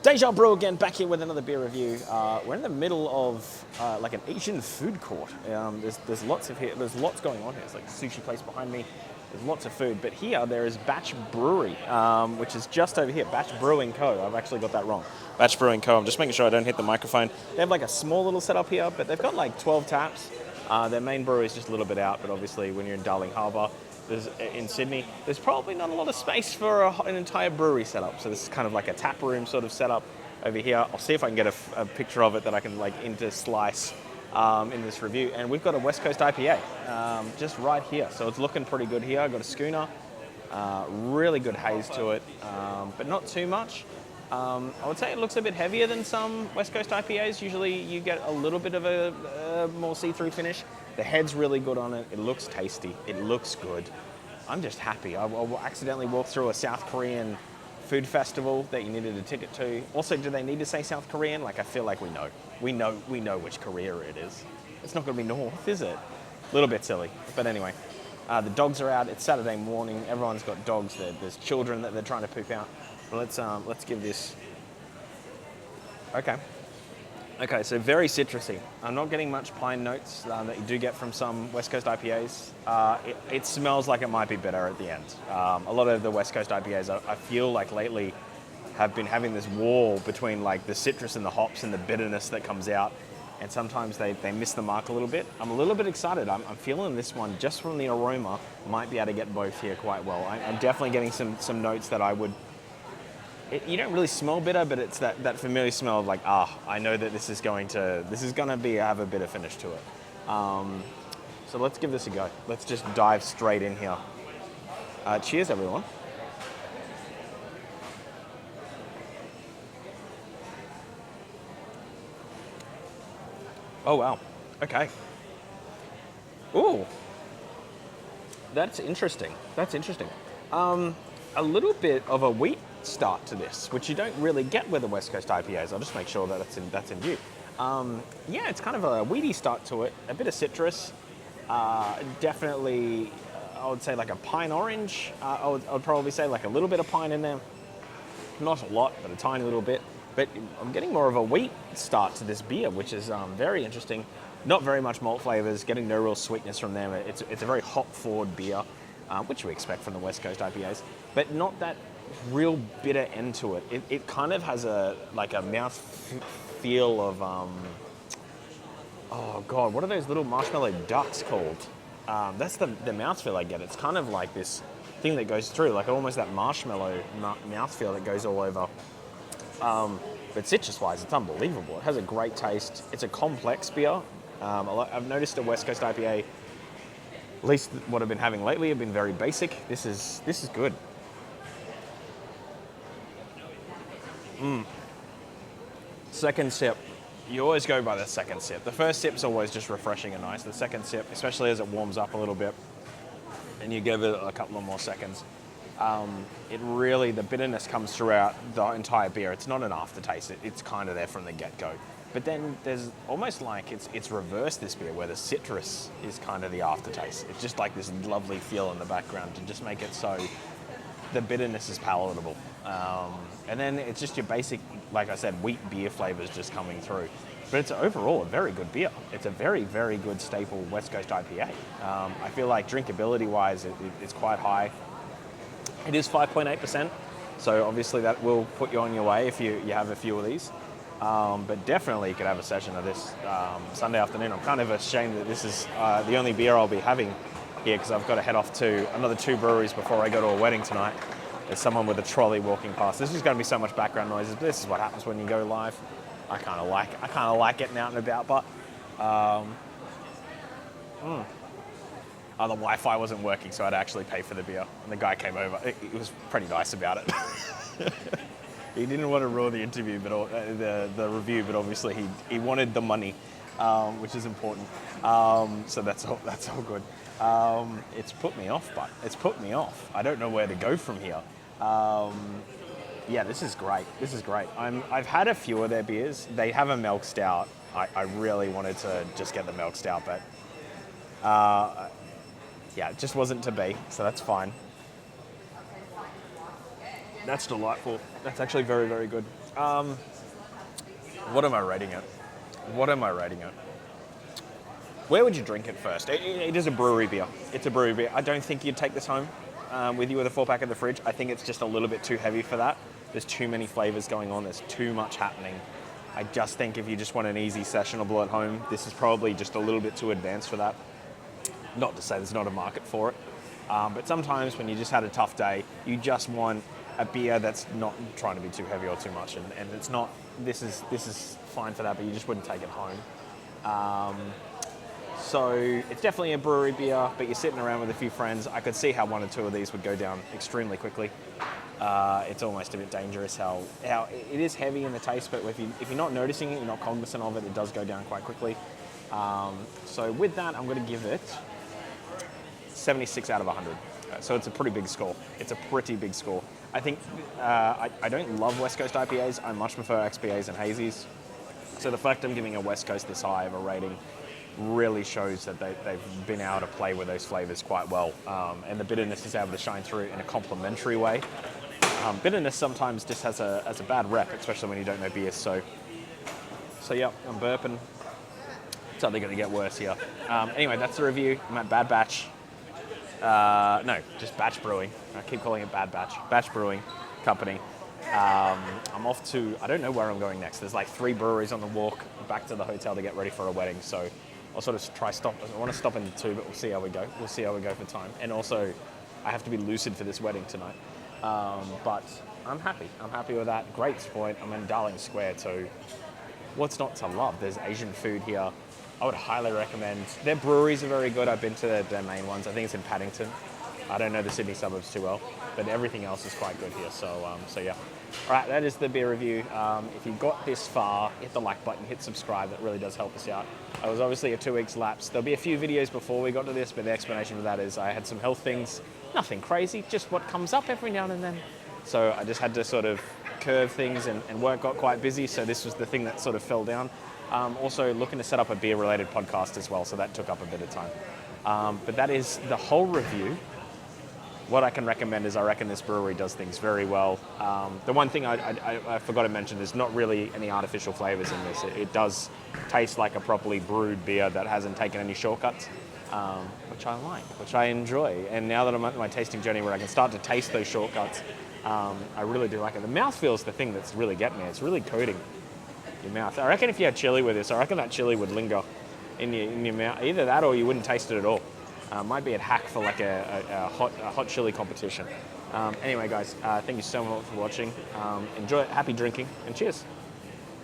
Deja Brew again, back here with another beer review. We're in the middle of like an Asian food court. There's lots going on here. It's like a sushi place behind me. There's lots of food, but here there is Batch Brewery, which is just over here. Batch Brewing Co. I've actually got that wrong. Batch Brewing Co. I'm just making sure I don't hit the microphone. They have like a small little setup here, but they've got like 12 taps. Their main brewery is just a little bit out, but obviously when you're in Darling Harbour, in Sydney, there's probably not a lot of space for an entire brewery setup. So this is kind of like a tap room sort of setup over here. I'll see if I can get a picture of it that I can like interslice in this review. And we've got a WestCoast IPA just right here. So it's looking pretty good here. I've got a schooner, really good haze to it, but not too much. I would say it looks a bit heavier than some West Coast IPAs. Usually you get a little bit of a more see-through finish. The head's really good on it. It looks tasty. It looks good. I'm just happy. I accidentally walked through a South Korean food festival that you needed a ticket to. Also, do they need to say South Korean? Like, I feel like we know. We know which Korea it is. It's not going to be North, is it? A little bit silly. But anyway, the dogs are out. It's Saturday morning. Everyone's got dogs. There's children that they're trying to poop out. Let's give this. Okay, so very citrusy. I'm not getting much pine notes that you do get from some West Coast IPAs. It smells like it might be bitter at the end. A lot of the West Coast IPAs, I feel like lately, have been having this wall between like the citrus and the hops and the bitterness that comes out. And sometimes they miss the mark a little bit. I'm a little bit excited. I'm feeling this one, just from the aroma, might be able to get both here quite well. I'm definitely getting some notes that I would... you don't really smell bitter, but it's that familiar smell of like, I know that this is going to have a bitter finish to it. So let's give this a go. Let's just dive straight in here. Cheers, everyone. Oh, wow. Okay. Ooh. That's interesting. A little bit of a wheat start to this, which you don't really get with the West Coast IPAs. I'll just make sure that that's in view. Yeah, it's kind of a weedy start to it, a bit of citrus, definitely, I would say like a pine orange. I would probably say like a little bit of pine in there. Not a lot, but a tiny little bit. But I'm getting more of a wheat start to this beer, which is very interesting. Not very much malt flavors, getting no real sweetness from them. It's a very hop-forward beer, which we expect from the West Coast IPAs, but not that real bitter end to it. It kind of has a mouth feel of oh god, what are those little marshmallow ducks called? That's the mouthfeel I get. It's kind of like this thing that goes through, like almost that marshmallow mouthfeel that goes all over. But citrus-wise, it's unbelievable. It has a great taste. It's a complex beer. I've noticed a West Coast IPA, at least what I've been having lately, have been very basic. This is good. Second sip. You always go by the second sip. The first sip's always just refreshing and nice. The second sip, especially as it warms up a little bit, and you give it a couple of more seconds, the bitterness comes throughout the entire beer. It's not an aftertaste. It's kind of there from the get-go. But then there's almost like it's reversed this beer, where the citrus is kind of the aftertaste. It's just like this lovely feel in the background to just make it so the bitterness is palatable. And then it's just your basic, like I said, wheat beer flavors just coming through. But it's overall a very good beer. It's a very, very good staple West Coast IPA. I feel like drinkability-wise, it's quite high. It is 5.8%, so obviously that will put you on your way if you have a few of these. But definitely you could have a session of this Sunday afternoon. I'm kind of ashamed that this is the only beer I'll be having here, because I've got to head off to another 2 breweries before I go to a wedding tonight. There's someone with a trolley walking past. There's just going to be so much background noises, but this is what happens when you go live. I kind of like getting out and about, but the Wi-Fi wasn't working, so I had to actually pay for the beer. And the guy came over. He was pretty nice about it. He didn't want to ruin the interview, but the review, but obviously he wanted the money, which is important. So that's all good. It's put me off. I don't know where to go from here. Yeah, this is great. I've had a few of their beers. They have a milk stout. I really wanted to just get the milk stout, but yeah, it just wasn't to be, so that's fine. That's delightful. That's actually very, very good. What am I rating it? Where would you drink it first? It is a brewery beer. It's a brewery beer. I don't think you'd take this home with you with a 4-pack in the fridge. I think it's just a little bit too heavy for that. There's too many flavors going on. There's too much happening. I just think if you just want an easy sessionable at home, this is probably just a little bit too advanced for that. Not to say there's not a market for it, but sometimes when you just had a tough day, you just want a beer that's not trying to be too heavy or too much, and it's not. This is fine for that, but you just wouldn't take it home. So it's definitely a brewery beer, but you're sitting around with a few friends. I could see how 1 or 2 of these would go down extremely quickly. It's almost a bit dangerous how it is heavy in the taste, but if you're not noticing it, you're not cognizant of it, it does go down quite quickly. So with that, I'm going to give it 76 out of 100. So it's a pretty big score. It's a pretty big score. I think I don't love West Coast IPAs. I much prefer XPAs and hazies. So the fact I'm giving a West Coast this high of a rating really shows that they've been able to play with those flavors quite well. And the bitterness is able to shine through in a complementary way. Bitterness sometimes just has a bad rep, especially when you don't know beers. So yeah, I'm burping. It's only going to get worse here. Anyway, that's the review. I'm at Bad Batch. No, just Batch Brewing. I keep calling it Bad Batch. Batch Brewing Company. I'm off to, I don't know where I'm going next. There's like 3 breweries on the walk back to the hotel to get ready for a wedding. So I'll sort of try stop. I want to stop in 2, but we'll see how we go. We'll see how we go for time. And also, I have to be lucid for this wedding tonight. But I'm happy. I'm happy with that. Great sport. I'm in Darling Square too. What's not to love? There's Asian food here. I would highly recommend. Their breweries are very good. I've been to their main ones. I think it's in Paddington. I don't know the Sydney suburbs too well, but everything else is quite good here. So yeah. All right, that is the beer review. If you got this far, hit the like button, hit subscribe. That really does help us out. I was obviously a 2 weeks lapse. There'll be a few videos before we got to this, but the explanation for that is I had some health things. Nothing crazy, just what comes up every now and then. So I just had to sort of curve things, and work got quite busy. So this was the thing that sort of fell down. Also looking to set up a beer-related podcast as well, so that took up a bit of time. But that is the whole review. What I can recommend is I reckon this brewery does things very well. The one thing I forgot to mention, there's not really any artificial flavors in this. It does taste like a properly brewed beer that hasn't taken any shortcuts, which I like, which I enjoy. And now that I'm at my tasting journey where I can start to taste those shortcuts, I really do like it. The mouthfeel is the thing that's really getting me. It's really coating your mouth. I reckon if you had chili with this, I reckon that chili would linger in your mouth. Either that or you wouldn't taste it at all. Might be a hack for like a hot chili competition. Anyway, guys, thank you so much for watching. Enjoy it. Happy drinking, and cheers.